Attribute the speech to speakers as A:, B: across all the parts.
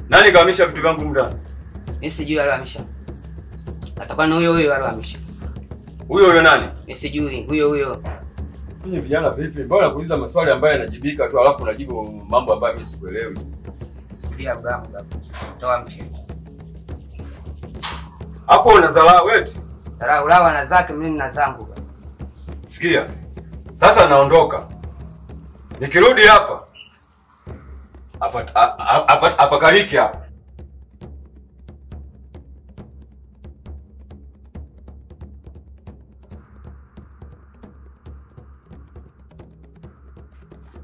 A: Nani kahamisha vitu vyangu ndani?
B: Mimi sijui alihamisha. Atakuwa ni huyo alihamisha.
A: Huyo nani?
B: Mimi sijui, huyo.
A: Ninyi vijana vipi? Mbona kuuliza maswali ambayo yanajibika tu alafu unajibu mambo ambayo mimi sikuelewi?
B: Sikia baba. Toa mpya.
A: Hapo unazalaa wewe?
B: Ulawa na zake, mimi na zangu.
A: Sikia. Sasa naondoka. Nikirudi hapa kariki hapa.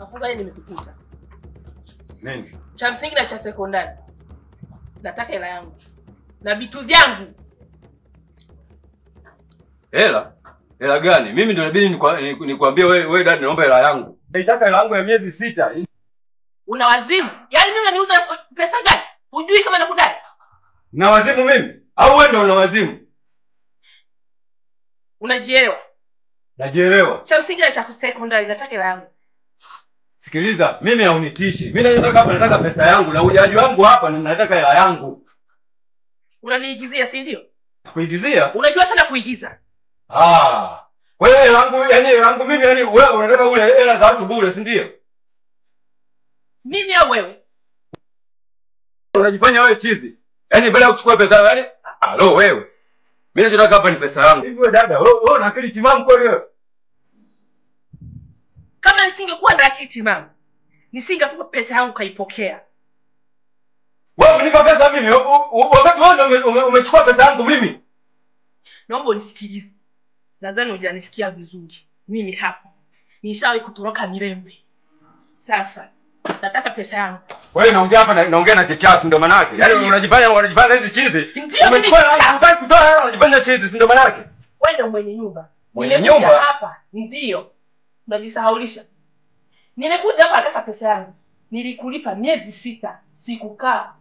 C: Afadhali nimekukuta.
A: Nini?
C: Cha msingi na cha sekondari. Nataka hela yangu. Na vitu vyangu.
A: Hela? Hela gani? Mimi ndio inabidi nikwambie wewe dad naomba hela yangu. Naitaka hela yangu ya miezi 6.
C: Una wazimu? Yaani mimi unaniuza pesa gani? Hujui kama nakudai?
A: Na wazimu mimi? Au wewe ndio una wazimu?
C: Unajielewa?
A: Najielewa.
C: Cha msingi na cha sekondari nataka hela yangu.
A: Sikiliza, mimi haunitishi. Mimi nataka pesa yangu na ujaji wangu hapa nataka hela yangu.
C: Unaniigizia, si ndio?
A: Kuigizia?
C: Unajua sana kuigiza.
A: Kwa hiyo hela yangu mimi wewe unataka ule hela za watu bure, si ndio?
C: Mimi au wewe?
A: Unajifanya wewe chizi. Baada ya kuchukua pesa alo wewe. Mimi nataka hapa ni pesa yangu. Hivi wewe dada, wewe una akili timamu kweli wewe?
C: Kama nisingekuwa na akili timamu, nisingekupa pesa yangu kaipokea.
A: Wewe unipa pesa mimi wakati wewe umechukua pesa yangu mimi.
C: Naomba unisikilize. Nadhani hujanisikia vizuri. Mimi hapa nishawahi kutoroka Mirembe. Sasa nataka pesa yangu.
A: Wewe naongea hapa naongea na kichafu ndio maana yake. Yaani unajifanya hizi chizi. Unataka kutoa hela unajifanya chizi si ndio maana yake?
C: Wewe ndio mwenye nyumba.
A: Mwenye nyumba
C: hapa ndio. Unajisahaulisha. Nimekuja hapa nataka pesa yangu. Nilikulipa miezi 6, sikukaa.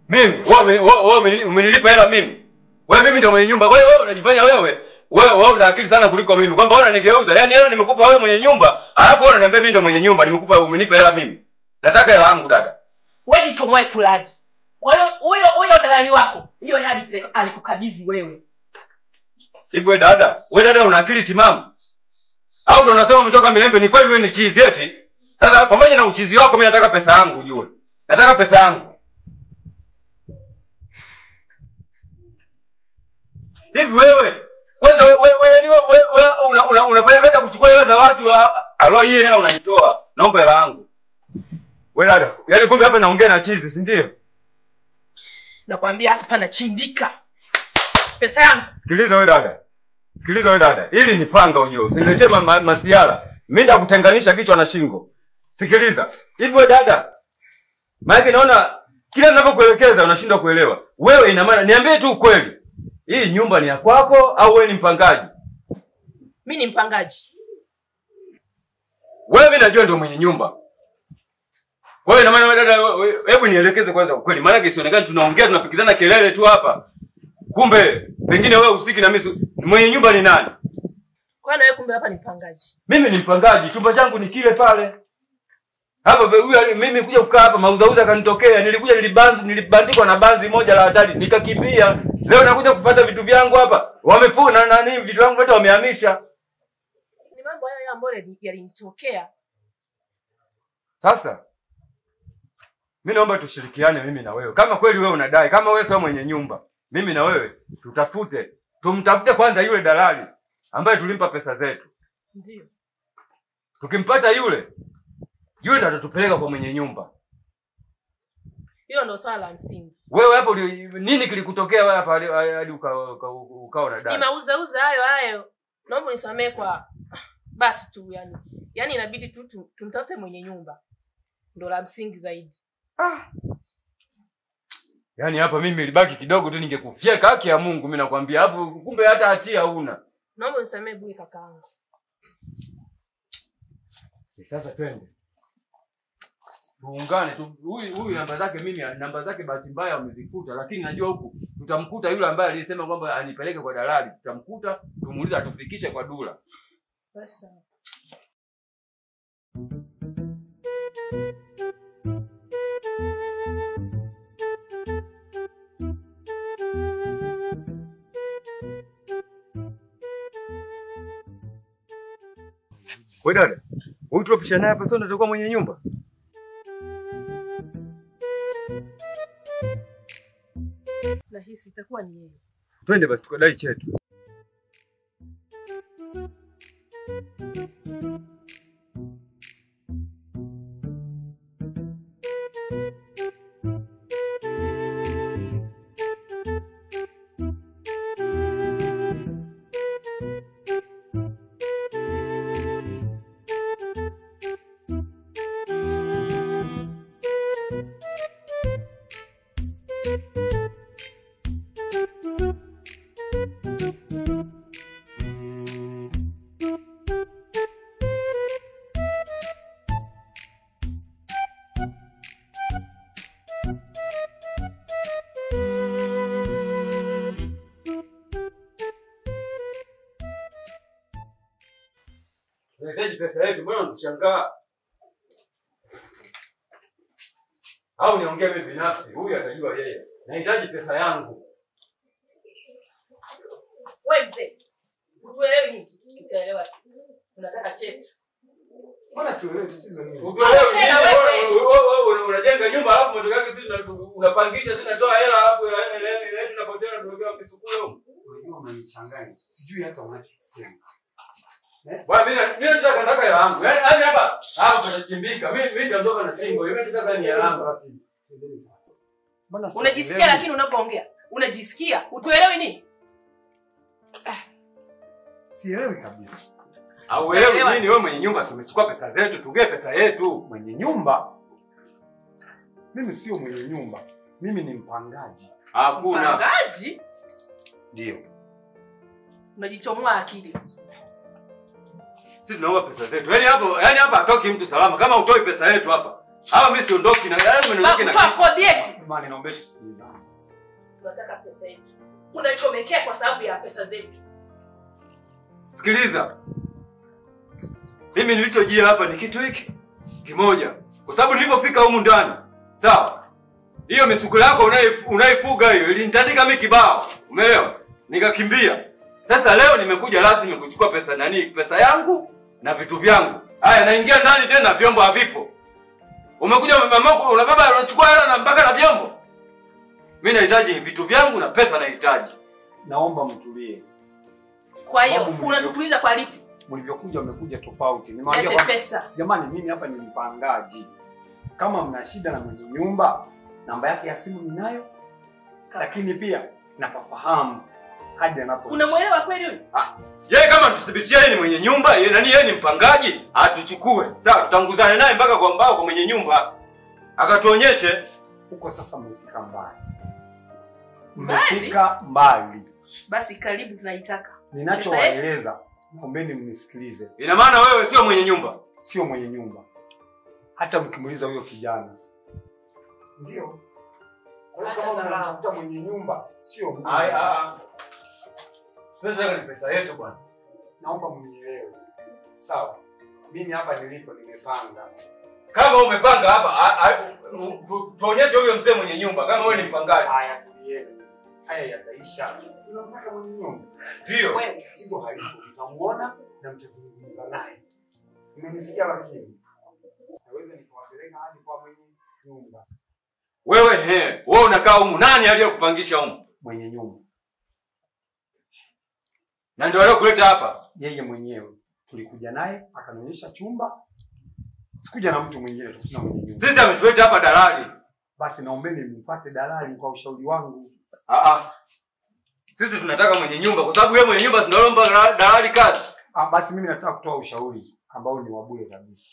A: Mimi? Wewe umenilipa hela mimi? Wewe mimi ndio mwenye nyumba. Kwa hiyo wewe unajifanya wewe una akili sana kuliko mimi. Kwamba wewe unanigeuza. Yaani hela nimekupa wewe mwenye nyumba, alafu wewe unaniambia mimi ndio mwenye nyumba, umenipa hela mimi. Nataka hela yangu dada.
C: Wewe ni chomoe kulaji. Kwa hiyo huyo dalali wako, hiyo hadi alikukabidhi wewe.
A: Hivi wewe dada una akili timamu? Au ndio unasema umetoka Mirembe ni kweli wewe ni chizi eti? Sasa pamoja na uchizi wako mimi nataka pesa yangu ujue. Nataka pesa yangu. Hivi wewe kwanza wewe unafanya kazi kuchukua hela za watu alo hii hela unaitoa. Naomba hela yangu. Wewe dada, yaani kumbe hapa naongea na chizi, si ndio?
C: Nakwambia hapa nachimbika. Pesa yangu.
A: Sikiliza wewe dada. Hili ni panga ujue. Usiniletee masiara. Mimi ndakutenganisha kichwa na shingo. Sikiliza. Hivi wewe dada. Maana naona kila ninavyokuelekeza unashindwa kuelewa. Wewe ina maana niambie tu ukweli. Hii nyumba ni ya kwako au wewe ni mpangaji?
C: Mimi ni mpangaji.
A: Wewe mimi najua ndio mwenye nyumba. Wewe ina maana wewe dada, hebu nielekeze kwanza ukweli. Maana isionekane tunaongea tunapigizana kelele tu hapa. Kumbe pengine wewe usiki na mimi mwenye nyumba ni nani?
C: Kwa nini wewe kumbe hapa ni mpangaji?
A: Mimi ni mpangaji, chumba changu ni kile pale. Hapa huyu mimi kuja kukaa hapa mauzauza kanitokea, nilibandikwa na banzi moja la hatari, nikakimbia. Leo nakuja kufuata vitu vyangu hapa. Wamefuna na nini vitu vyangu vyote wamehamisha.
C: Ni mambo haya ambayo yalinitokea.
A: Sasa mimi naomba tushirikiane mimi na wewe. Kama kweli wewe unadai, kama wewe sio mwenye nyumba, mimi na wewe tumtafute kwanza yule dalali ambaye tulimpa pesa zetu.
C: Ndio.
A: Tukimpata yule ndo atatupeleka kwa mwenye nyumba.
C: Hiyo ndio swala la msingi.
A: Wewe hapo nini kilikutokea wewe hapa hadi ukao unadai?
C: Ni mauzauza hayo. Naomba unisamee kwa basi tu yani. Yaani inabidi tu tumtafute mwenye nyumba. Ndio la msingi zaidi.
A: Yaani hapa mimi nilibaki kidogo tu ningekufyeka haki ya Mungu mimi nakwambia. Alafu kumbe hata hatia huna.
C: Naomba unisamee bure kakaangu.
A: Sasa twende. Tuungane tu. Huyu namba zake bahati mbaya wamezifuta, lakini najua huku tutamkuta yule ambaye alisema kwamba anipeleke kwa dalali. Tutamkuta, tumuulize atufikishe kwa Dula.
C: Basi.
A: Wewe dada, huyu tunapishana naye hapa sasa ndio mwenye nyumba?
C: Nahisi itakuwa ni yeye.
A: Twende basi tukadai chetu. Unahitaji pesa yetu, mbona unashangaa? Au niongee mimi binafsi, huyu atajua yeye. Nahitaji pesa yangu.
C: Wewe mzee. Utuelewe nini? Utaelewa. Unataka chetu.
A: Mbona sielewi tatizo nini?
C: Wewe
A: unajenga nyumba alafu matokeo yake sisi unapangisha, sisi tunatoa hela alafu hela tunapotea tunaongea kisukuyo.
D: Unajua unanichanganya. Sijui hata unachosema.
A: Bwana mimi nataka hela yangu. Yaani hapa panachimbika. Mimi nitaondoka na chingo. Mimi nataka ni hela yangu.
C: unajisikia lakini unapoongea. Unajisikia? Utuelewi nini?
D: Sielewi kabisa.
A: Hauelewi nini wewe mwenye nyumba? Si umechukua pesa zetu, tugee pesa yetu.
D: Mwenye nyumba? Mimi sio mwenye nyumba. Mimi ni mpangaji.
A: Hakuna.
C: Mpangaji?
D: Ndio.
C: Unajichomoa akili.
A: Sisi tunaomba pesa zetu. Yaani hapa hatoki mtu salama. Kama utoi pesa yetu hapa. Hapa mimi siondoki na niondoke na
C: kitu. Kodi yetu.
D: Mama naomba tusikilizane.
C: Tunataka pesa yetu. Unachomekea kwa sababu ya pesa zetu.
A: Sikiliza. Mimi nilichojia hapa ni kitu hiki kimoja. Kwa sababu nilipofika humu ndani, sawa? Hiyo misuko yako unaifuga hiyo ilinitandika mimi kibao. Umeelewa? Nikakimbia. Sasa leo nimekuja rasmi kuchukua pesa yangu na vitu vyangu. Haya naingia ndani tena vyombo havipo. Umekuja mama unabeba unachukua hela na mpaka na vyombo. Mimi nahitaji vitu vyangu na pesa nahitaji.
D: Naomba mtulie.
C: Kwa hiyo unatukuliza kwa lipi?
D: Mlivyokuja umekuja tofauti. Nimewambia kwa pesa. Jamani mimi hapa ni mpangaji. Kama mna shida na mwenye nyumba, namba yake ya simu ninayo. Lakini pia napafahamu hadi anapoishi.
C: Unamuelewa kweli huyu?
A: Yeye kama tuthibitia yeye ni mwenye nyumba, yeye ni mpangaji, atuchukue. Sawa, tutanguzane naye mpaka kwa mbao kwa mwenye nyumba. Akatuonyeshe
D: huko sasa mmefika mbali. Mmefika mbali.
C: Basi karibu tunaitaka.
D: Ninachowaeleza, naombeni mnisikilize.
A: Ina maana wewe sio mwenye nyumba?
D: Sio mwenye nyumba. Hata mkimuuliza huyo kijana. Ndio. Kama unamtafuta mwenye nyumba, sio mwenye.
A: Sasa ni pesa yetu bwana.
D: Naomba mnielewe. Sawa. Mimi hapa nilipo nimepanga.
A: Kama umepanga hapa, tuonyeshe huyo mzee mwenye nyumba kama wewe ni mpangaji.
D: Haya tulieni. Haya yataisha. Tunataka mwenye nyumba.
A: Ndio.
D: Wewe tatizo halipo. Mtamuona na mtazungumza naye. Umenisikia lakini? Naweza nikawapeleka hadi kwa mwenye nyumba.
A: Wewe unakaa humu, nani aliyekupangisha humu?
D: Mwenye nyumba.
A: Na ndio aliyokuleta hapa?
D: Yeye mwenyewe. Tulikuja naye akanionyesha chumba. Sikuja na mtu mwingine, tukuna mwenye nyumba.
A: Sisi ametuleta hapa dalali.
D: Basi naombeni mpate dalali kwa ushauri wangu.
A: Sisi tunataka mwenye nyumba kwa sababu yeye mwenye nyumba sinaomba dalali kazi.
D: Basi mimi nataka kutoa ushauri ambao ni wa bure kabisa.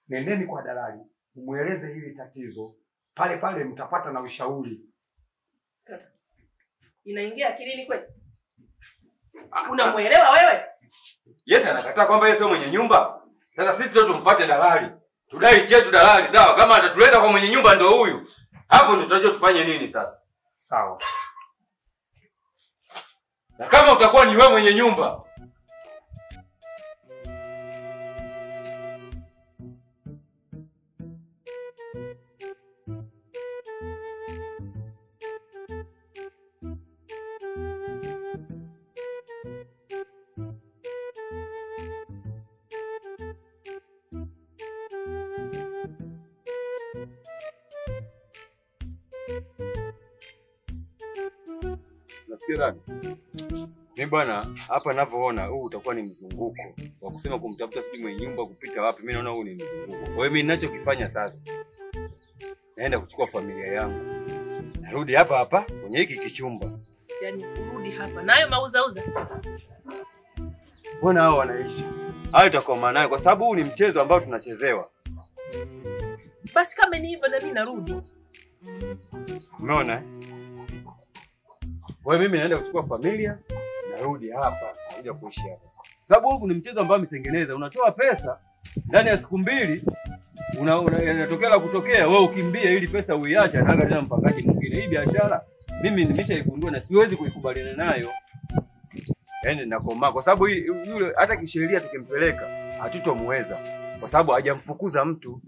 D: Nendeni kwa dalali, mueleze hili tatizo. Pale pale mtapata na ushauri.
C: Inaingia akilini kweli? Unamuelewa wewe?
A: Yes, anakataa kwamba yeye sio mwenye nyumba. Sasa sisi ndio tumfuate dalali. Tudai chetu dalali, sawa? Kama atatuleta kwa mwenye nyumba ndio huyu. Hapo ndio tutajua tufanye nini sasa.
D: Sawa.
A: Na kama utakuwa ni wewe mwenye nyumba, unasikia dada? Mimi bwana, hapa ninavyoona huu utakuwa ni mzunguko wa kusema kumtafuta sijui mwenye nyumba kupita wapi. Mimi naona huu ni mzunguko. Kwa hiyo mimi ninachokifanya sasa, naenda kuchukua familia yangu, narudi hapa hapa kwenye hiki kichumba.
C: Yaani kurudi hapa nayo mauzauza?
A: Mbona hao wanaishi? Hayo itakuwa nayo kwa sababu huu ni mchezo ambao tunachezewa.
C: Basi kama ni hivyo na mimi narudi.
A: Umeona? Kwa hiyo mimi naenda kuchukua familia, narudi hapa, nakuja kuishi hapa. Sababu huu ni mchezo ambao umetengeneza, unatoa pesa ndani ya siku 2, inatokea la kutokea, wewe ukimbie ili pesa uiache na tena mpangaji mwingine. Hii biashara mimi nimeshaigundua na siwezi kuikubaliana nayo. Yaani nakoma kwa sababu yule hata kisheria tukimpeleka hatutomweza kwa sababu hajamfukuza mtu.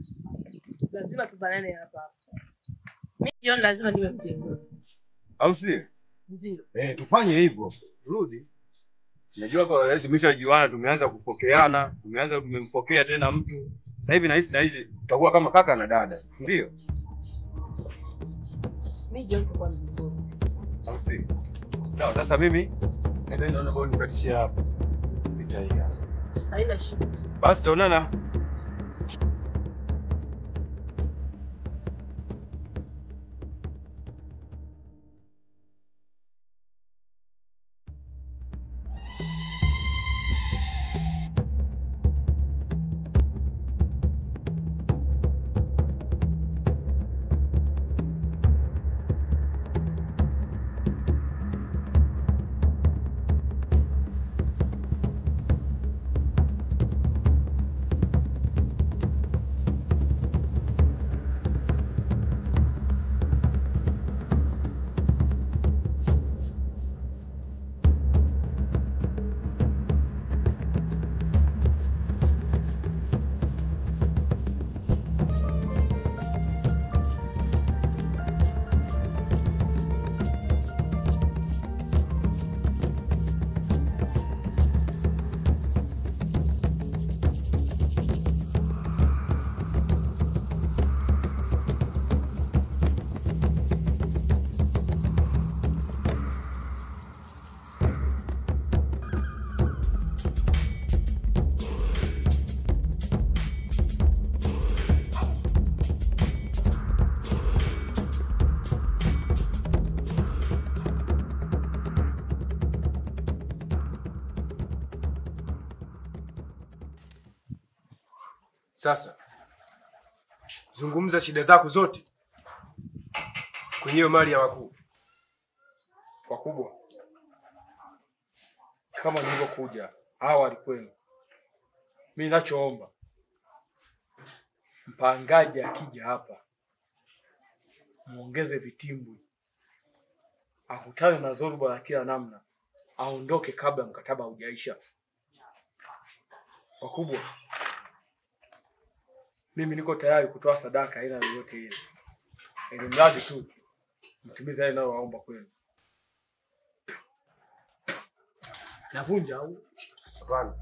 C: Lazima tubanane hapa hapa. Mimi jioni lazima niwe mjengo.
A: Au si?
C: Ndio.
A: Tufanye hivyo. Rudi. Najua kwa tumeshajiwana, tumeanza kupokeana, tumempokea tena mtu. Sasa hivi nahisi tutakuwa kama kaka na dada, ndio?
C: Mimi jioni kwa mjengo.
A: Au si? Sawa, sasa mimi ndio naona bora nikatishie hapa. Nitaia.
C: Haina shida.
A: Basi tuonana.
E: Sasa zungumza shida zako zote kwenye hiyo mali ya wakuu.
D: Wakubwa, kama nilivyokuja awali kwenu, mimi ninachoomba mpangaji akija hapa muongeze vitimbwi, akutane na zoruba la kila namna, aondoke kabla mkataba haujaisha. Wakubwa, mimi niko tayari kutoa sadaka aina yoyote ile, ili mradi tu mtimize yale ninayowaomba kwenu. Navunja au?
E: Hapana.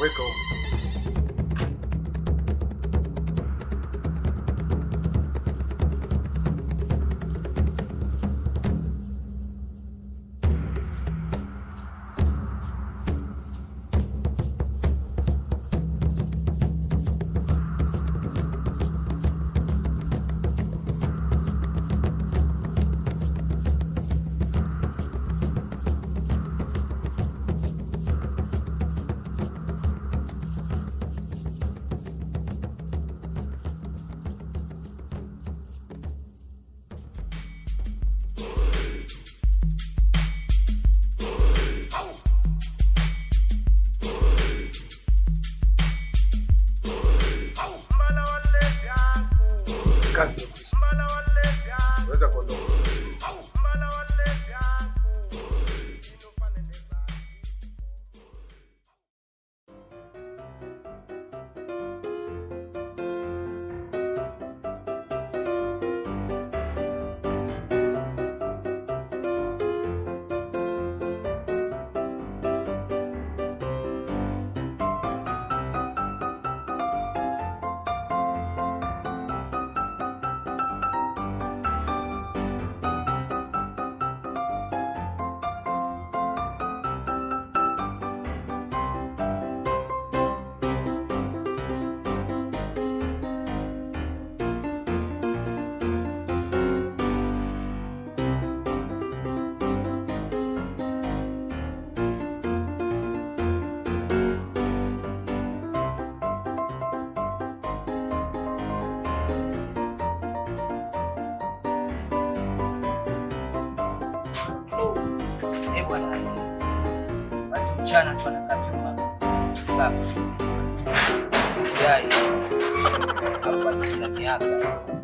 E: Weka huko.
B: bwana. Watu mchana tu wanakaa vyuma. Baba. Yai. Afuati na miaka.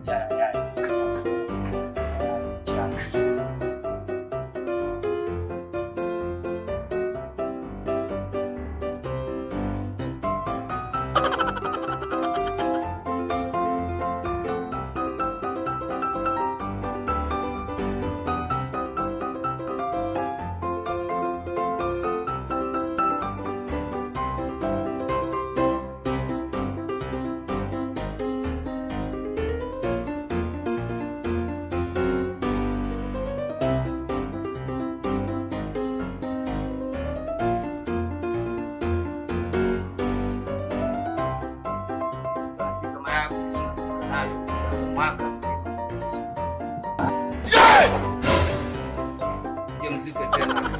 B: Yai. Mchana. Mwaka ya mziki tena.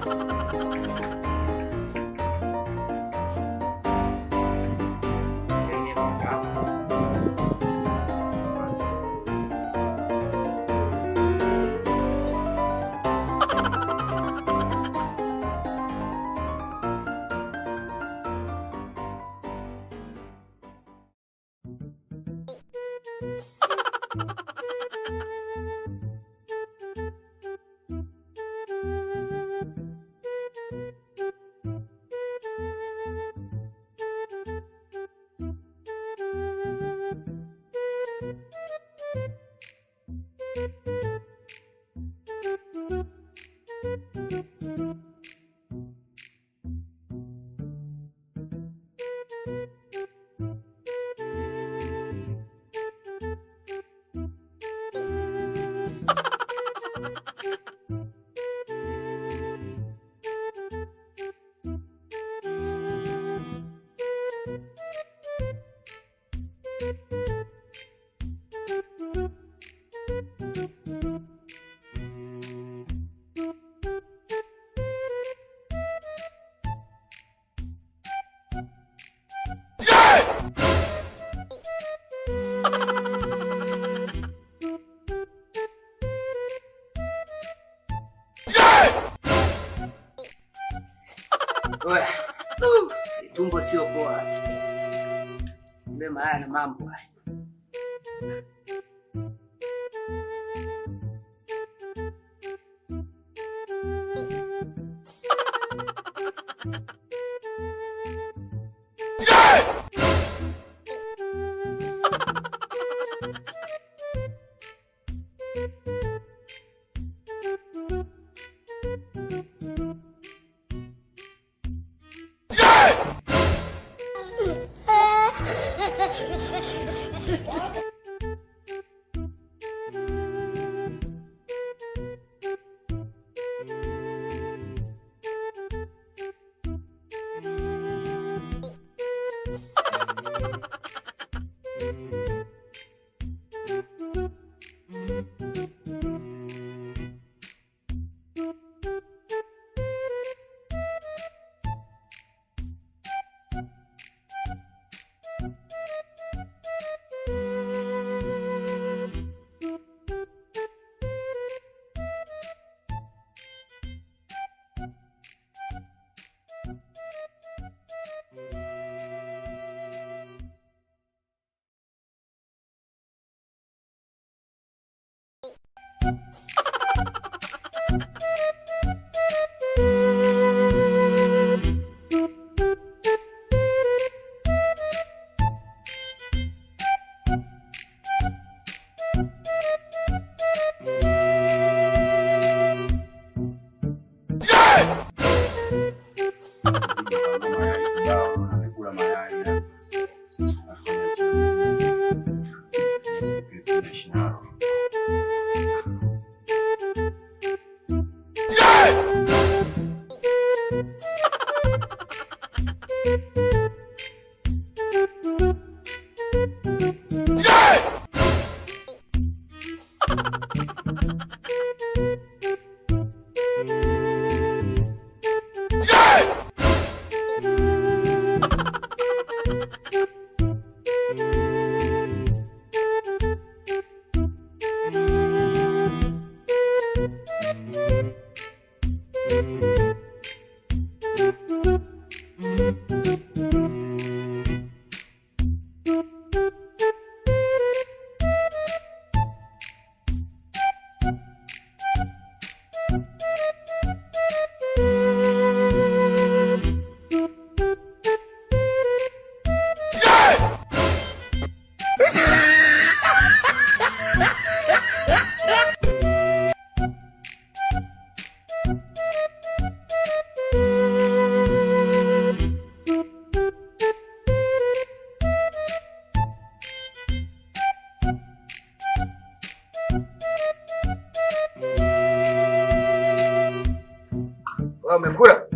B: Oya. Tumbo sio poa. Mbema haya na mambo haya.
F: Thank you.
B: Wewe umekula?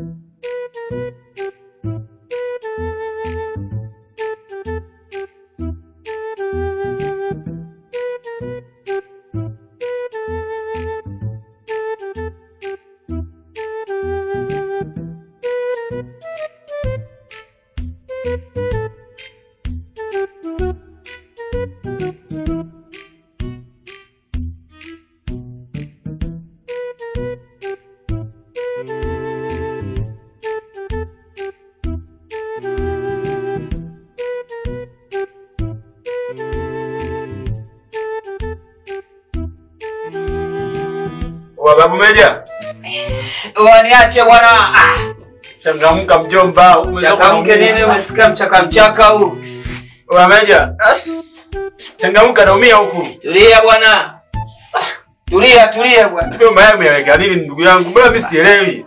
A: Babu Meja.
B: Waniache bwana.
A: Changamka mjomba.
B: Changamke nini umesikia mchaka huu?
A: Babu Meja. Changamka naumia huku.
B: Tulia bwana. Tulia bwana.
A: Ndio mayai umeweka nini ndugu yangu? Mbona mimi sielewi?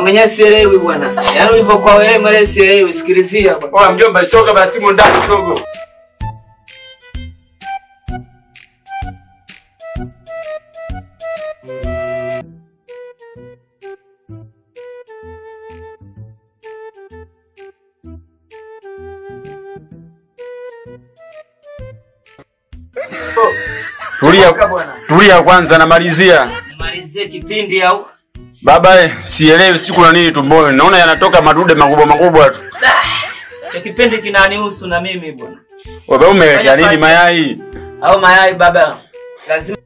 B: Mwenyewe sielewi bwana. Yaani ulivyokuwa wewe mwenyewe sielewi, sikilizia bwana.
A: Mjomba choka basi simu ndani kidogo. Tulia kwanza namalizia.
B: Nimalizie kipindi au?
A: Baba sielewi siku na nini tumboni. Naona yanatoka madude makubwa tu.
B: Cha kipindi kinanihusu na mimi bwana.
A: Wewe umeweka nini mayai?
B: Au mayai baba. Lazima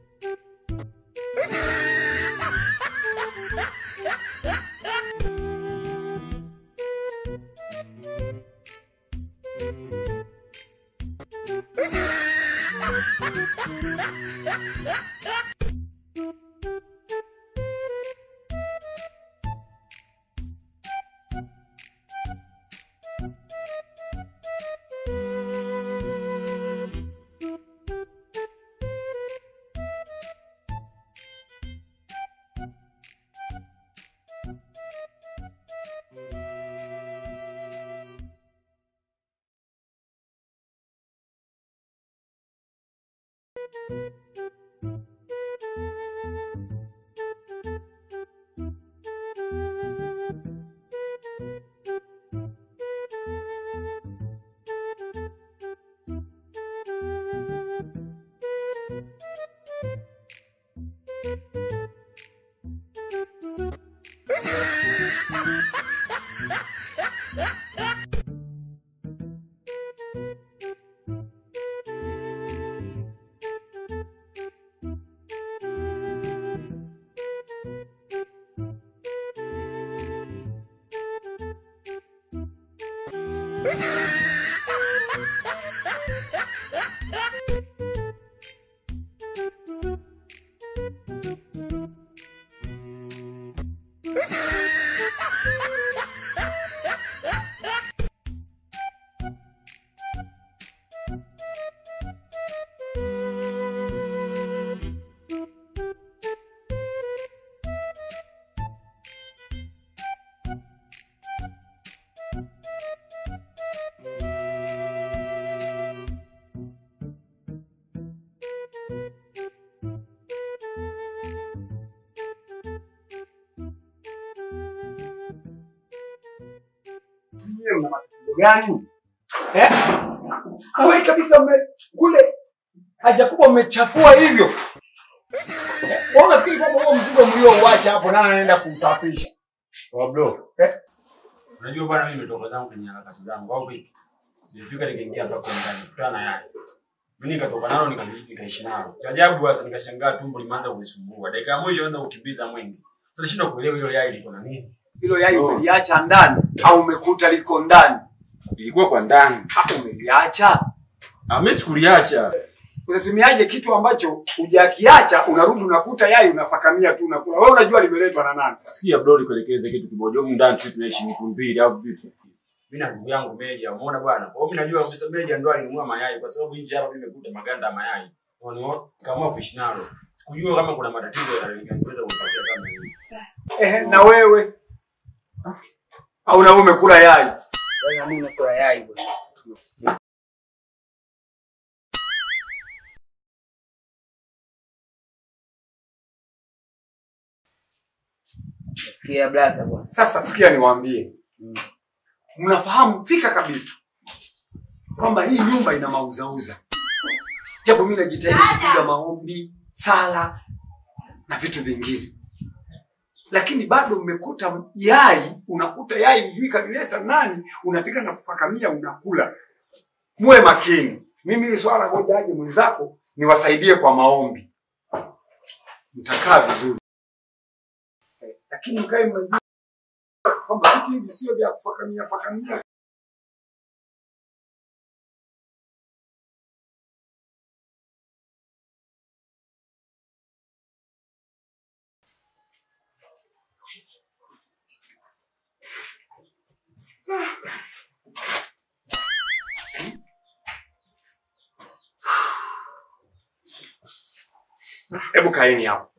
D: Mna matatizo gani? Kweli kabisa kule haja kubwa umechafua hivyo. Wewe unafikiri kwamba huo mzigo mliouacha hapo nani anaenda kusafisha?
A: Bro. Unajua bwana mimi nimetoka zangu kwenye harakati zangu au vipi? Nilifika nikaingia hapa kwa ndani kutana na yeye. Mimi nikatoka nalo nikaishi nalo. Ajabu basi nikashangaa tumbo limeanza kunisumbua. Dakika ya mwisho naanza kukimbiza mwingi. Sasa nashindwa kuelewa hilo yai liko na nini?
D: Hilo yai umeliacha ndani au umekuta liko ndani?
A: Ilikuwa kwa ndani.
D: Umeliacha?
A: Mimi sikuliacha.
D: Unatumiaje kitu ambacho hujakiacha unarudi unakuta yai unafakamia tu unakula. Wewe unajua limeletwa na nani?
A: Sikia bro nikuelekeze kitu kimoja. Huko ndani sisi tunaishi mtu mbili au vipi? Mimi na ndugu yangu Meja, umeona bwana? Kwa hiyo mimi najua kabisa Meja ndo alinunua mayai kwa sababu nje hapa nimekuta maganda ya mayai. Unaona? Kama kuishi nalo. Sikujua kama kuna matatizo yanaweza kutokea kama hivi.
D: Na wewe? Au na wewe umekula yai?
B: Wewe mimi nakula yai bwana. Sikia blaza bwana.
D: Sasa sikia niwaambie. Mnafahamu fika kabisa kwamba hii nyumba ina mauzauza. Japo mimi najitahidi kupiga maombi, sala na vitu vingine. Lakini bado mmekuta yai, unakuta yai hujui kalileta nani, unafika na kufakamia unakula. Muwe makini. Mimi hili swala ngoja aje mwenzako niwasaidie kwa maombi. Mtakaa vizuri. Lakini mkae mnajua kwamba vitu hivi sio vya kufakamia. Hebu kaeni hapo.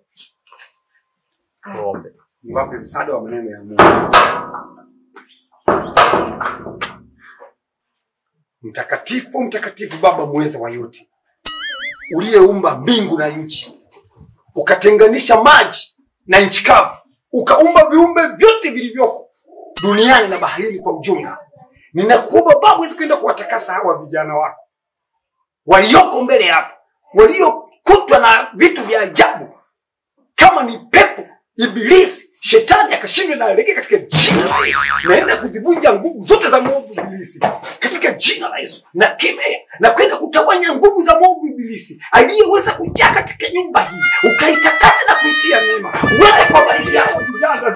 D: Tuombe. Niwape msaada wa maneno ya Mungu. Mtakatifu, mtakatifu Baba muweza wa yote, uliyeumba mbingu na nchi, ukatenganisha maji na nchi kavu, ukaumba viumbe vyote vilivyoko duniani na baharini kwa ujumla. Ninakuomba Baba uweze kwenda kuwatakasa hawa vijana wako walioko mbele yako, waliokutwa na vitu vya ajabu kama ni pepo, ibilisi, shetani akashindwa na alegea katika jina la Yesu. Naenda kuzivunja nguvu zote za mwovu ibilisi katika jina la Yesu. Na kemea na kwenda kutawanya nguvu za mwovu ibilisi aliyeweza kujaa katika nyumba hii, ukaitakase na kuitia neema. Uweze kuwabariki hao vijana.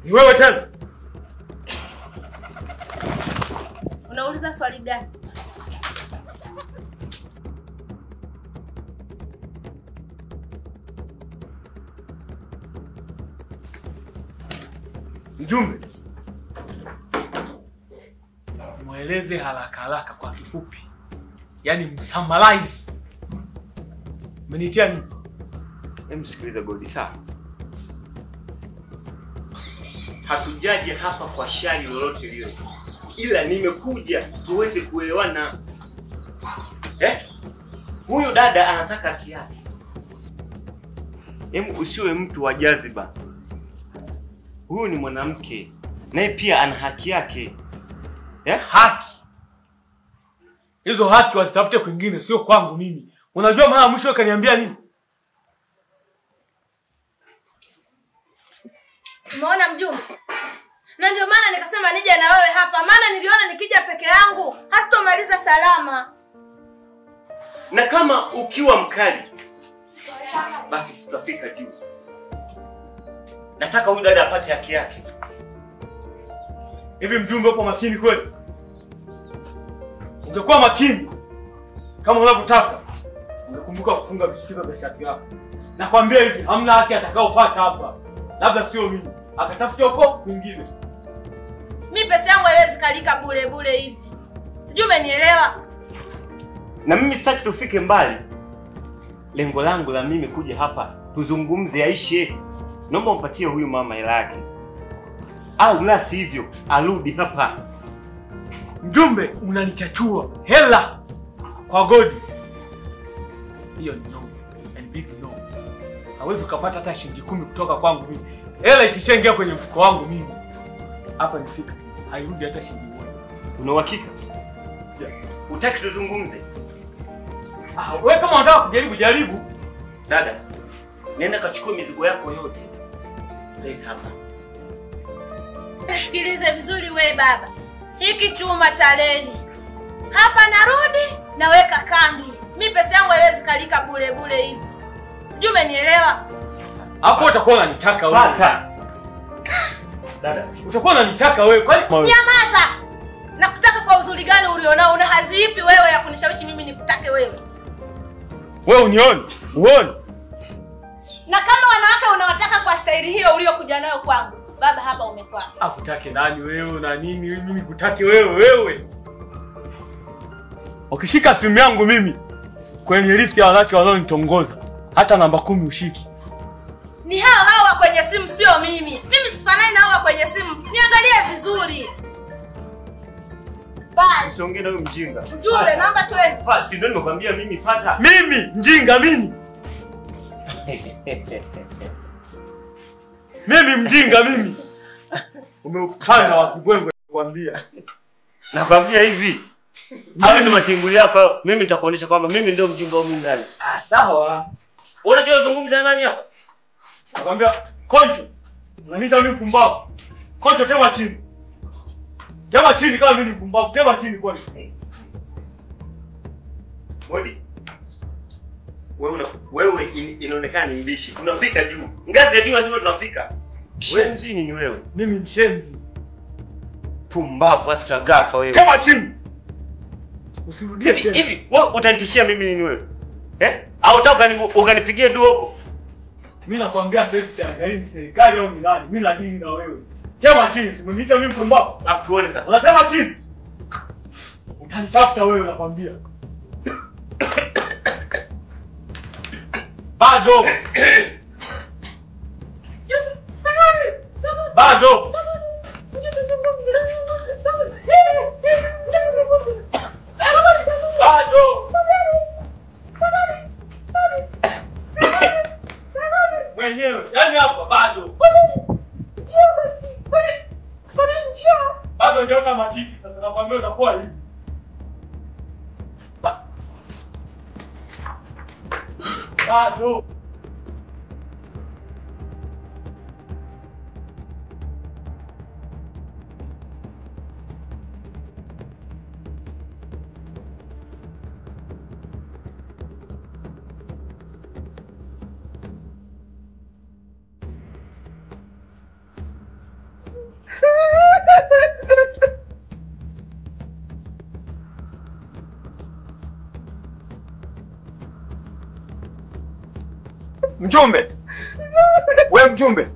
E: Ni wewe tena?
C: Unauliza swali gani?
E: Mjumbe, mweleze haraka kwa kifupi. Yaani msummarize. Umenitia nini?
A: Msikiliza Godi sawa.
F: Hatujaje hapa kwa shari lolote lile, ila nimekuja tuweze kuelewana. Huyu dada anataka haki yake. Usiwe mtu wa jaziba. Huyu ni mwanamke, naye pia ana haki yake.
E: Haki? Hizo haki wasitafute kwingine, sio kwangu mimi. Unajua mara mwisho kaniambia nini?
C: Umeona mjumbe? Na ndio maana nikasema nije na wewe hapa, maana niliona nikija peke yangu hatutomaliza salama.
F: Na kama ukiwa mkali, basi tutafika juu. Nataka huyu dada apate haki yake.
E: Hivi mjumbe uko makini kweli? Ungekuwa makini kama unavyotaka, ungekumbuka kufunga vishikizo vya shati yako. Nakwambia hivi, hamna haki atakaopata hapa. Labda sio mimi, akatafuta huko kwingine.
C: Mimi pesa yangu haiwezi kalika bure hivi. Sijui umenielewa?
F: Na mimi sitaki tufike mbali. Lengo langu la mimi kuja hapa tuzungumze yaishe. Naomba mpatie huyu mama hela yake. Au la sivyo arudi hapa.
E: Mjumbe, unanichachua. Hela kwa Godi. Hiyo ni no. And big no. Hawezi kupata hata shilingi 10 kutoka kwangu mimi. Hela ikishaingia kwenye mfuko wangu mimi, hapa ni fix. Hairudi hata shilingi 1.
F: Una uhakika? Utaki tuzungumze?
E: Wewe kama unataka kujaribu jaribu.
F: Dada, nenda kachukua mizigo yako yote. Leta hapa.
G: Sikilize vizuri we baba. Hiki chuma cha reli. Hapa narudi naweka kambi. Mimi pesa yangu haiwezi kalika bure bure hivi. Sijui umenielewa?
E: Hapo utakuwa unanitaka wewe.
F: Pata. Dada,
E: Utakuwa unanitaka wewe. Kwani
G: nyamaza. Nakutaka kwa uzuri gani ulionao? Una hazi ipi wewe ya kunishawishi mimi nikutake wewe?
E: wewe unione? Uone?
G: Na kama wanawake unawataka kwa staili hiyo uliokuja nayo kwangu, baba hapa umekwama.
E: Akutake nani wewe na nini? Mimi nikutake wewe. Ukishika simu yangu mimi kwenye listi ya wanawake wanaonitongoza, hata namba 10 ushiki.
G: Ni hao wa kwenye simu, sio mimi. Mimi sifanani na hao kwenye simu. Niangalie vizuri. Bye.
F: usiongee na wewe mjinga.
G: Mjumbe namba 12.
F: Si ndio nimekwambia mimi fata.
E: Mimi mjinga mimi. Mimi mjinga mimi. Umeukana wa kigwengwe nakwambia.
F: Nakwambia hivi. Hapo ndo matinguli yako. Mimi nitakuonesha kwamba mimi ndio mjinga wa mimi ndani.
E: Sawa.
F: Unajua unazungumza nani hapa?
E: Nakwambia Konjo. Unaniita mimi pumbavu. Konjo tema chini. Tema chini kama mimi pumbavu. Tema chini kwani.
F: Modi. Wewe inaonekana ni mbishi. Tunafika juu. Ngazi ya juu lazima tunafika. Wewe nzini ni wewe.
E: Mimi mshenzi.
F: Pumbavu asitagafa wewe.
E: Tema chini. Usirudie tena.
F: Hivi wewe utanitishia mimi nini wewe? Au utaka ukanipigie dua huko?
E: Mimi nakwambia serikali au ni nani? Mimi na dini na wewe. Tema chini, simeniita mimi pumbavu.
F: Alafu tuone sasa.
E: Unasema chini. Utanitafuta wewe nakwambia. Bado. Bado. Bado. Mwenyewe, yani hapa bado. Bado ndio kama matiti sasa nakwambia utakuwa hivi. Bado.
A: Mjumbe. Wewe mjumbe.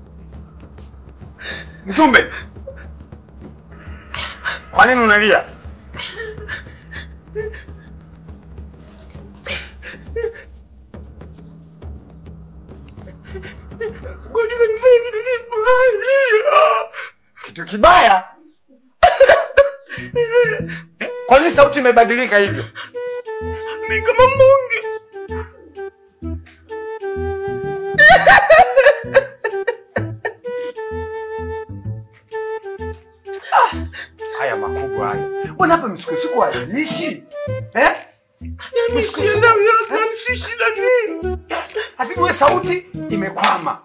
A: Mjumbe. Kwa nini unalia? Kitu kibaya. Kwa nini sauti imebadilika hivyo?
E: Mimi kama mungi.
D: Haya makubwa haya. Mbona hapa misukosuko haziishi? Hasibu wewe sauti imekwama.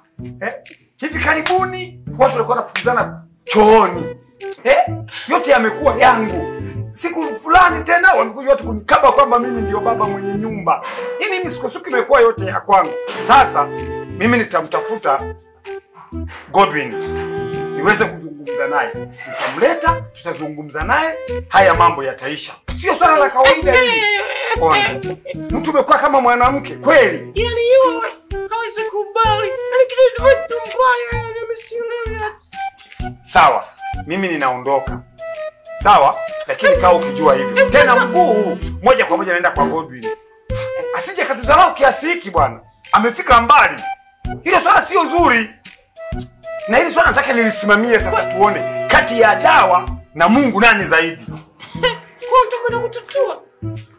D: Hivi karibuni watu walikuwa wanafukuzana chooni. Yote yamekuwa yangu. Siku fulani tena walikuja watu kunikaba kwamba mimi ndio baba mwenye nyumba. Hii misukosuko imekuwa yote ya kwangu. Sasa mimi nitamtafuta Godwin niweze kuzungumza naye. Nitamleta, tutazungumza naye, haya mambo yataisha. Sio swala la kawaida hili. Ona. Mtu umekuwa kama mwanamke kweli.
B: Yaani yeye hawezi kubali. Lakini mtu mbaya amesikia.
D: Sawa. Mimi ninaondoka. Sawa? Lakini kaa ukijua hivi. Tena mguu moja kwa moja naenda kwa Godwin. Asije katudharau kiasi hiki bwana. Amefika mbali. Hilo swala sio zuri. Na hili swala nataka nilisimamie sasa tuone kati ya dawa na Mungu nani zaidi.
B: Kwa nini unataka kututua?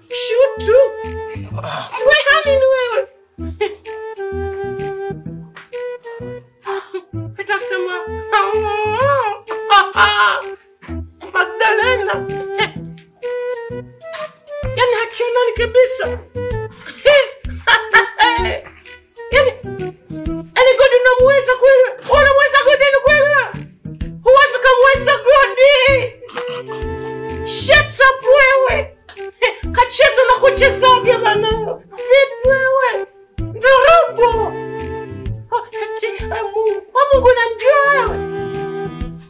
B: Shutu. Wewe hali ni wewe. Utasema Magdalena.
E: kurekebisha. Yaani Godi unamweza kweli? Unamweza Godi ni kweli? Huwezi kumweza Godi. Shut up wewe. Kacheza na kuchezaje bana? Vipi wewe? Ndurubu. Ati Mungu namjua wewe.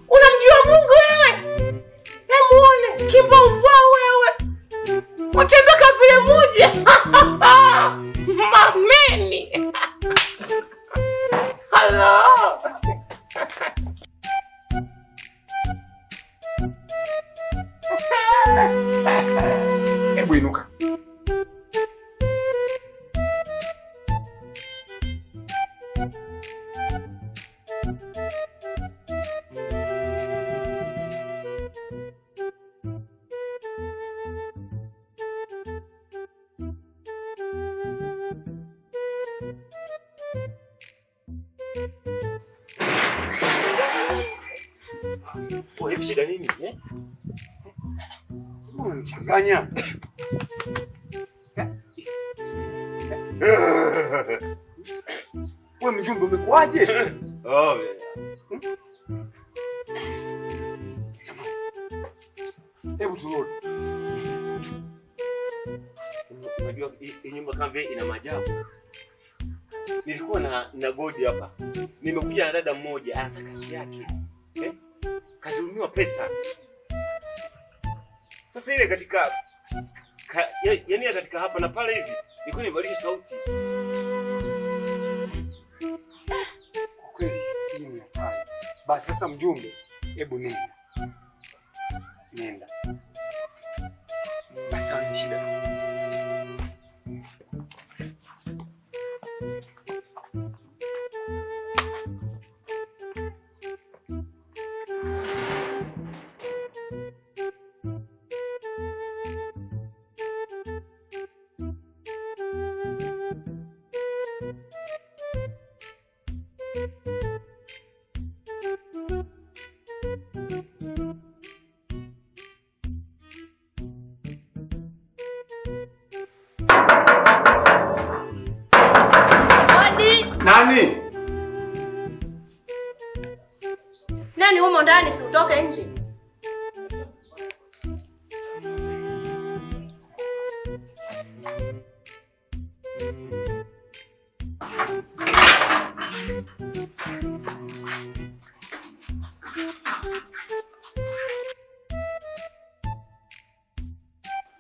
E: Unamjua Mungu wewe? Muone kimbomba wewe. Utembeka vile moja. Mameni. Hello.
D: Hebu inuka.
F: Hivi shida nini?
D: Mbona unachanganya? Wewe mjumbe umekuaje? Hebu turudi.
F: Unajua hii nyumba kama vile ina maajabu. Nilikuwa na Godi hapa. Nimekuja na dada mmoja anataka haki yake. Kazulumiwa pesa. Sasa ile katika yaani katika hapa na pale hivi nilikuwa nibadilisha sauti.
D: Kweli hii ni hatari. Basi sasa mjumbe, hebu nenda. Nenda. Basi haina shida.
E: Nani?
G: Nani humo ndani, si utoke nje?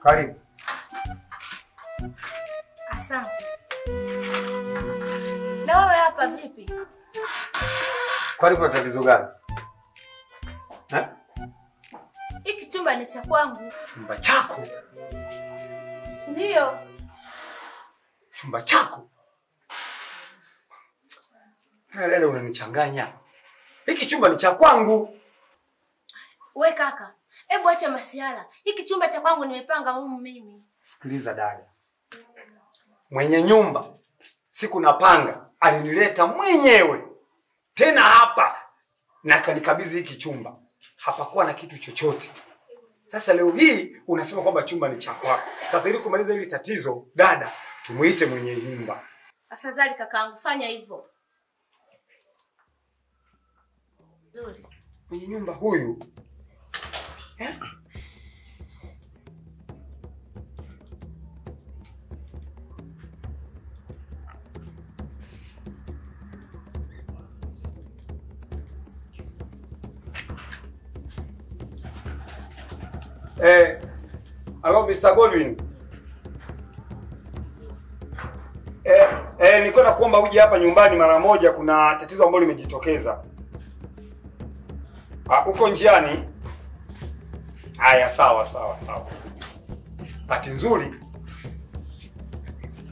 D: Karibu.
G: Asante. Na wewe hapa vipi?
D: Kwani kuna tatizo gani?
G: Hiki chumba ni cha kwangu.
D: Chumba chako?
G: Ndio.
D: Chumba chako? Leo unanichanganya. Hiki chumba ni cha kwangu.
G: We kaka, hebu acha masiala. Hiki chumba cha kwangu nimepanga humu mimi.
D: Sikiliza dada. Mwenye nyumba siku napanga alinileta mwenyewe tena hapa na kanikabidhi hiki chumba. Hapakuwa na kitu chochote. Sasa leo hii unasema kwamba chumba ni cha kwako. Sasa ili kumaliza hili tatizo, dada, tumuite mwenye nyumba.
G: Afadhali kakaangu, fanya hivyo. Nzuri.
D: Mwenye nyumba huyu hello Mr. Godwin. Nilikuwa nakuomba uje hapa nyumbani mara moja, kuna tatizo ambalo limejitokeza. Uko njiani? Haya, sawa. Bahati nzuri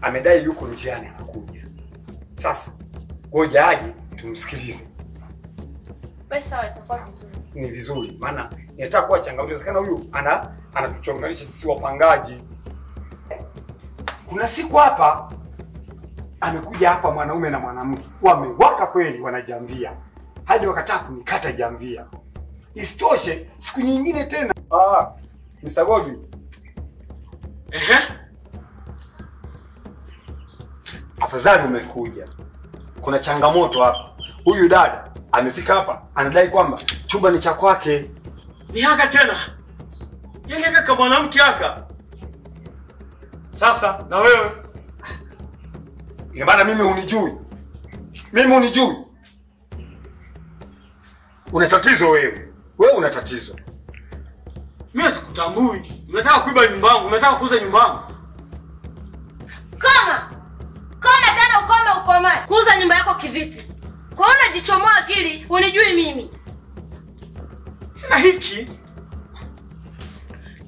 D: amedai yuko njiani anakuja. Sasa ngoja aje tumsikilize.
G: Pesa itakuwa vizuri.
D: Ni vizuri, maana ninataka kuwa changamoto. Inawezekana huyu anatuchonganisha sisi wapangaji. Kuna siku hapa amekuja hapa mwanaume na mwanamke. Wamewaka kweli, wanajambia. Hadi wakataka kunikata jambia. Isitoshe, siku nyingine tena. Mr. Godwin. afadhali umekuja. Kuna changamoto hapa. Huyu dada amefika hapa anadai kwamba chumba ni cha kwake.
E: Ni haka tena. Yaani kaka mwanamke haka. Sasa na wewe?
D: Ina maana mimi unijui? Mimi unijui? Una tatizo wewe. Wewe una tatizo.
E: Mimi sikutambui. Unataka kuiba nyumba yangu, unataka kuuza nyumba yangu.
G: Koma tena ukome. Kuuza nyumba yako kivipi? Kwaona jichomoa akili, unijui mimi.
E: Na hiki.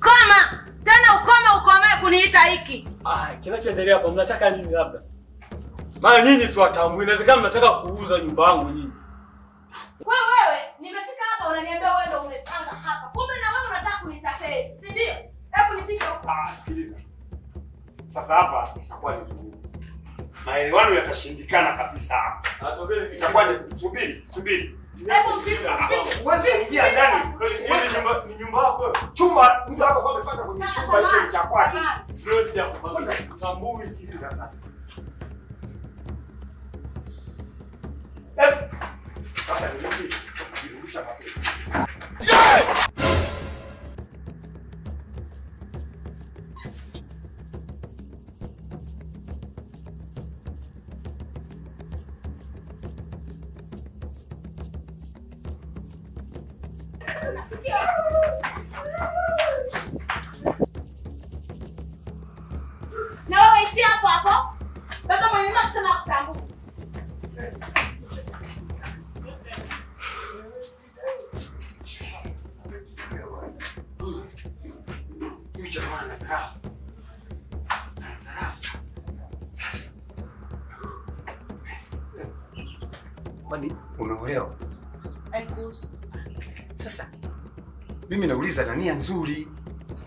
G: Koma tena ukome kuniita hiki.
E: Kinachoendelea hapa mnataka nini labda? Maana nyinyi si watambui, inawezekana mnataka kuuza nyumba yangu nyinyi.
G: Wewe, nimefika hapa unaniambia wewe ndio umepanga hapa. Kumbe na wewe unataka kunitapeli, si ndio? Hebu nipishe huko.
D: Sikiliza. Sasa hapa itakuwa ni ngumu. Maelewano yatashindikana kabisa hapa. Itakuwa ni subiri.
G: Hebu nipishe.
D: Uweze kuingia ndani.
E: Ni nyumba yako.
D: Chumba mtu hapa kwa amepanga kwenye chumba hicho cha kwake.
E: Sio sija kupanga. Tambui.
D: Sikiliza sasa. Sasa nirudisha papeli.
G: Na wewe ishi hapo. Baba mwenye nyumba akisema kutambua.
D: Huyu jamaa anazarau. Sasa. Kwani unaolewa?
G: Haikuhusu.
D: Sasa mimi nauliza na nia nzuri.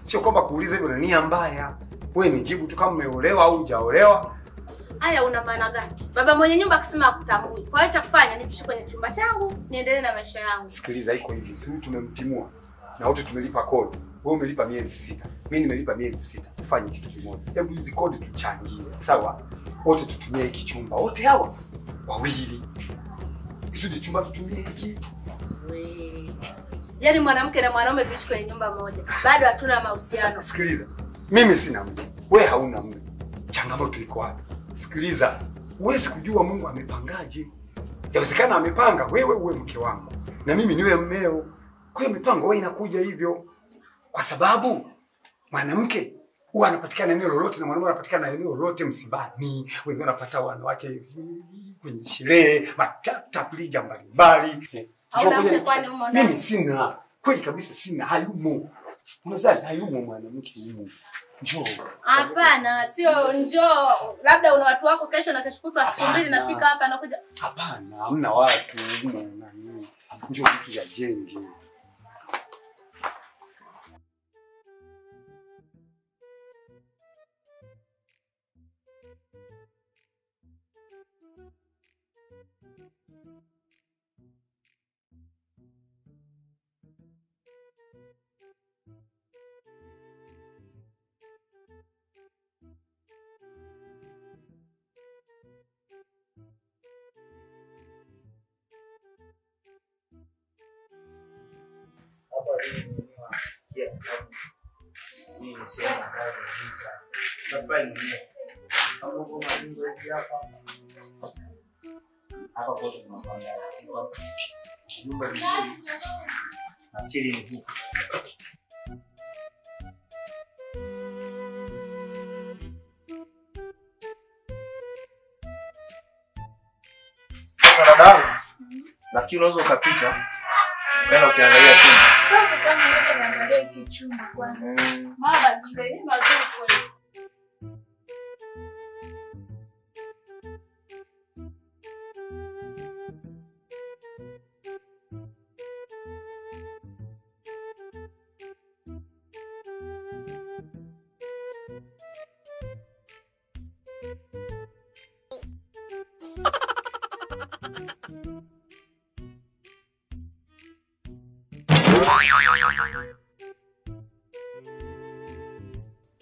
D: Sio kwamba kuuliza hivyo na nia mbaya. Wewe nijibu tu kama umeolewa au hujaolewa.
G: Haya una maana gani? Baba mwenye nyumba akisema akutambui. Kwa hiyo cha kufanya nipishe kwenye chumba changu, niendelee na maisha yangu.
D: Sikiliza, iko hivi, si tumemtimua. Na wote tumelipa kodi. Wewe umelipa miezi 6. Mimi nimelipa miezi 6. Tufanye kitu kimoja. Hebu hizi kodi tuchangie. Sawa? Wote tutumie hiki chumba. Wote hawa wawili. Hizo chumba tutumie hiki.
G: Yaani mwanamke na mwanaume tuishi kwenye nyumba moja. Bado hatuna mahusiano.
D: Sikiliza. Mimi sina mume. Wewe hauna mume. Changamoto iko wapi? Sikiliza. Huwezi kujua Mungu amepangaje. Yawezekana amepanga wewe uwe mke wangu na mimi niwe mmeo. Kwa hiyo mipango wewe inakuja hivyo. Kwa sababu mwanamke huwa anapatikana eneo lolote na mwanamume anapatikana eneo lolote msibani. Wengine wanapata wanawake kwenye sherehe, matafrija mbalimbali. Mimi sina. Kweli kabisa sina, hayumo. Unazali hayumo mwanamke humo. Njoo.
G: Hapana, sio njoo. Labda una watu wako kesho na kesho kutwa siku mbili nafika hapa nakuja.
D: Hapana, hamna watu humo nani. Njoo vitu ya jenge.
F: Nafikiri unaweza ukapita. Tena ukiangalia chumba.
H: Sasa kama wewe unaangalia hiki chumba kwanza. Mama zile ni mazuri kweli.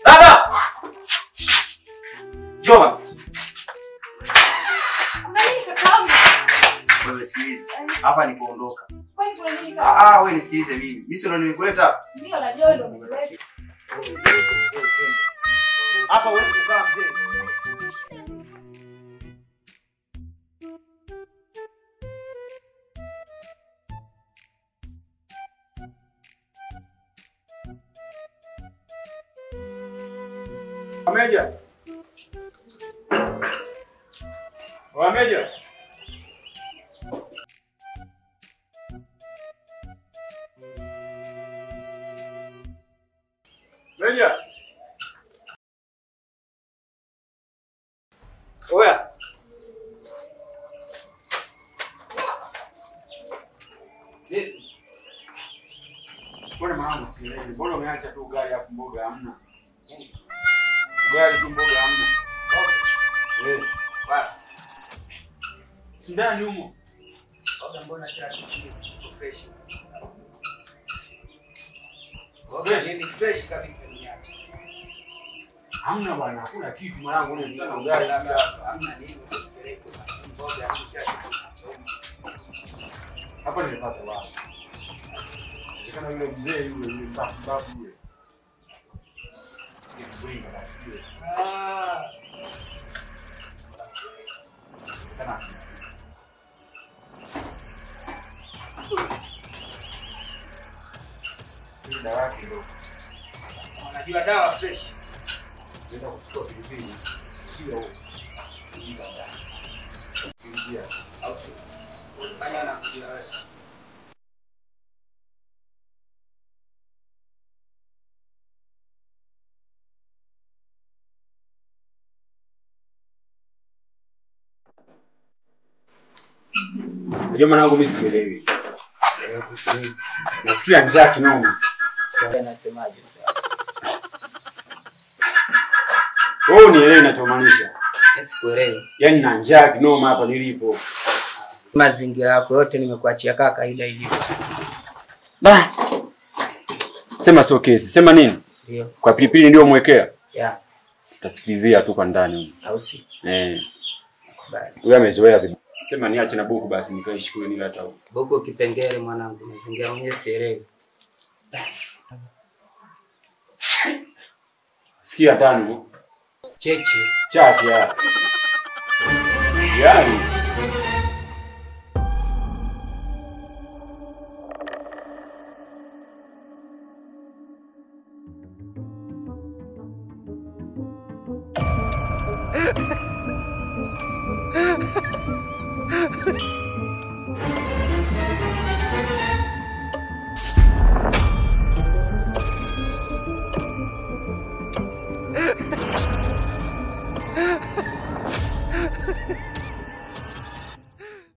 F: Dada! Joma.
B: Hapa ni kuondoka.
H: Kwani kuna nini kaka?
B: Ah, wewe nisikilize mimi. Mimi sio ndo nimekuleta hapa.
H: Ndio najua ndio nimekuleta.
B: Hapa wewe kukaa mzee.
D: Wameja. Wameja. Meja.
B: Oya.
D: Mbona mwanangu sielewi? Mbona umeacha tu ugali hapo mboga hamna? Ugali tu mboga hamna. Okay.
B: Bye.
D: Sindani humo.
B: Oga, mbona kila kitu kiko fresh?
D: Fresh.
B: Ni fresh kabisa niache.
D: Hamna bwana, hakuna kitu mwanangu, unataka ugali labda
B: Hamna nini usipeleke mboga hamna kitu.
D: hapa nimepata wapi? Kana yule mzee yule mbabu yule. Ni basi.
B: Ah.
D: Kana. Ni dawa yake ndio.
B: Unajua dawa fresh.
D: Nenda kuchukua pilipili. Sio ndio.
B: Au sio? Fanya na kujua wewe.
D: Ndio mwanangu mimi sielewi. Nasikia njaa kinoma.
B: Nasemaje sasa?
D: Wewe unielewi ninachomaanisha?
B: Sikuelewi.
D: Yaani na njaa kinoma hapa nilipo.
B: Mazingira yako yote nimekuachia kaka ile ilivyo.
D: Bah. Sema sio kesi. Sema nini?
B: Ndio.
D: Kwa pilipili ndio mwekea?
B: Yeah.
D: Utasikilizia tu kwa ndani.
B: Au si?
D: Bali. Wewe amezoea vipi? Sema niache na buku basi nikaishi kule nile hata huko.
B: Buku kipengele mwanangu, mazingira mwenyewe sielewi.
D: Sikia tano.
B: Cheche.
D: Chati ya. Yaani.